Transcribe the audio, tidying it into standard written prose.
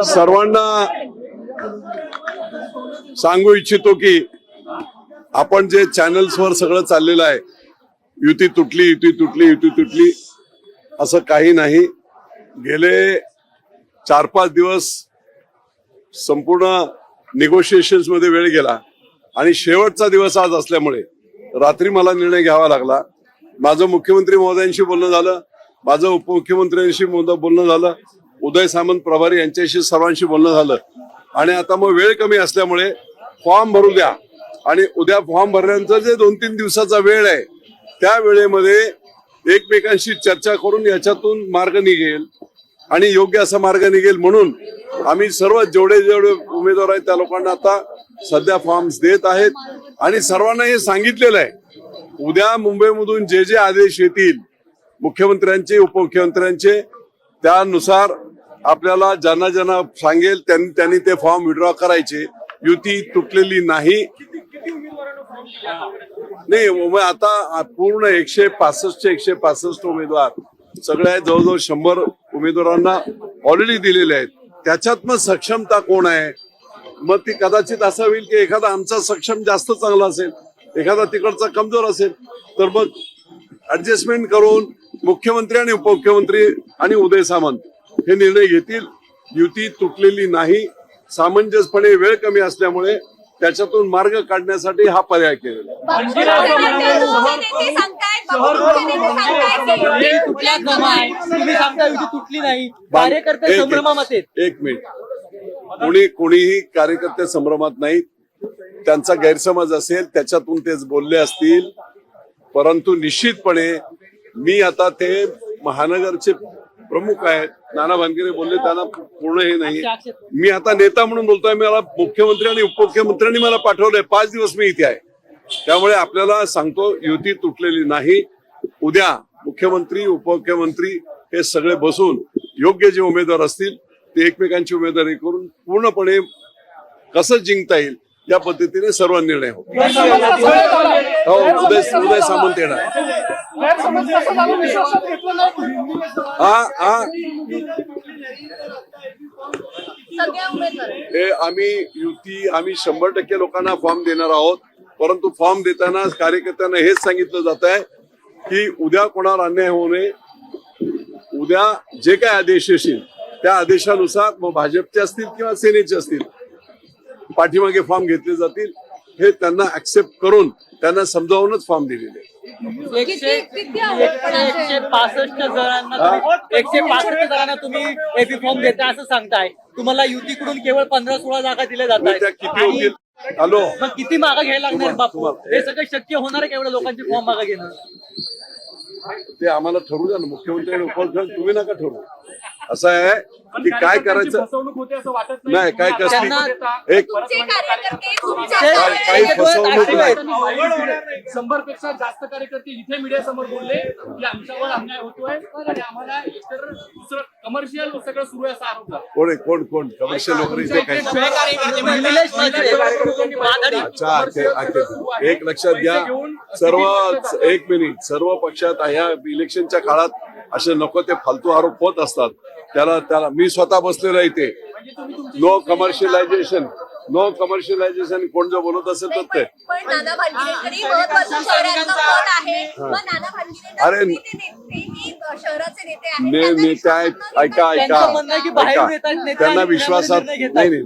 सर्वांना सांगू इच्छितो की आपण जे चॅनल्सवर सगळं चाललेलं आहे, युती तुटली, युती तुटली, युती तुटली, असं काही नाही. गेले 4-5 दिवस संपूर्ण निगोशिएशन्स मध्ये वेळ गेला आणि शेवटचा दिवस आज असल्यामुळे रात्री मला निर्णय घ्यावा लागला. माझं मुख्यमंत्री महोदयांशी बोलणं झालं, माझं उपमुख्यमंत्र्यांशी बोलणं झालं, उदय सामंत प्रभारी यांच्याशी सर्वांशी बोलणं झालं आणि आता मग वेळ कमी असल्यामुळे फॉर्म भरू द्या आणि उद्या फॉर्म भरल्यानंतर जे 2-3 दिवसाचा वेळ आहे त्या वेळेमध्ये एकमेकांशी चर्चा करून याच्यातून मार्ग निघेल आणि योग्य असा मार्ग निघेल म्हणून आम्ही सर्व जेवढे उमेदवार आहेत त्या लोकांना आता सध्या फॉर्म्स देत आहेत आणि सर्वांना हे सांगितलेलं आहे उद्या मुंबईमधून जे जे आदेश येतील मुख्यमंत्र्यांचे उपमुख्यमंत्र्यांचे त्यानुसार आपल्याला ज्यांना ज्यांना सांगेल त्यांनी ते फॉर्म विड्रॉ करायचे. युती तुटलेली नाही. आता पूर्ण 165 उमेदवार सगळ्या जवळजवळ 100 उमेदवारांना ऑलरेडी दिलेले आहेत. त्याच्यात मग सक्षमता कोण आहे, मग ती कदाचित असं होईल की एखादा आमचा सक्षम जास्त चांगला असेल, एखादा तिकडचा कमजोर असेल, तर मग ऍडजस्टमेंट करून मुख्यमंत्री आणि उपमुख्यमंत्री आणि उदय सामंत हे निर्णय घेतील. युती तुटलेली नाही. सामंजस्यपणे वेळ कमी असल्यामुळे त्याच्यातून मार्ग काढण्यासाठी हा पर्याय केलेला एक मिनिट, कोणीही कार्यकर्ते संभ्रमात नाहीत. त्यांचा गैरसमज असेल त्याच्यातून तेच बोलले असतील, परंतु निश्चितपणे मी आता ते महानगरचे प्रमुख आहेत, नाना भानगिरे बोलले, त्यांना पूर्ण हे नाही. मी आता नेता म्हणून बोलतोय. मला मुख्यमंत्री आणि उपमुख्यमंत्र्यांनी मला पाठवलंय, 5 दिवस मी इथे आहे. त्यामुळे आपल्याला सांगतो युती तुटलेली नाही. उद्या मुख्यमंत्री उपमुख्यमंत्री हे सगळे बसून योग्य जे उमेदवार असतील ते एकमेकांची उमेदवारी करून पूर्णपणे कसं जिंकता येईल या पद्धतीने सर्व निर्णय हो. उदय सामंत येणार. हे आम्ही 100% लोकांना फॉर्म देणार आहोत, परंतु फॉर्म देताना कार्यकर्त्यांना हेच सांगितलं जात आहे की उद्या कोणावर अन्याय होऊ नये. उद्या जे काय आदेश येतील त्या आदेशानुसार मग भाजपचे असतील किंवा सेनेचे असतील पाठीमागे फॉर्म घेतले जातील. हे त्यांना ऍक्सेप्ट करून त्यांना समजावूनच फॉर्म दिलेले. 165 जणांना तुम्ही एपी फॉर्म देता असं सांगताय. तुम्हाला युतीकडून केवळ 15-16 जागा दिल्या जात आहेत. किती होतील? हॅलो, मग किती मागा घ्यायला लागणार बापू? हे सगळं शक्य होणार आहे केवढ्या लोकांचे फॉर्म मागा घेणं? ते आम्हाला ठरवू द्या ना. मुख्यमंत्री आणि उपमुख्यमंत्री तुम्ही नका ठरवू. असं आहे की काय करायचं नाही, काय कसं एक काही फसवणूक नाही. 100 पेक्षा जास्त कार्यकर्ते इथे मीडिया समोर बोलले की आमच्यावर अन्याय होतोय आणि आम्हाला एकतर दुसरं कमर्शियल सगळं सुरू आहे असा आरोप झाला. कोण कमर्शियल वगैरे काही. अच्छा, एक लक्षात घ्या एक मिनिट, सर्व पक्षात ह्या इलेक्शनच्या काळात असे नको ते फालतू आरोप होत असतात. त्याला मी स्वतः बसलेला इथे. नो कमर्शियलायझेशन कोण जो बोलत असेल तर ते अरे नेते आहेत. ऐका त्यांना विश्वासात नाही.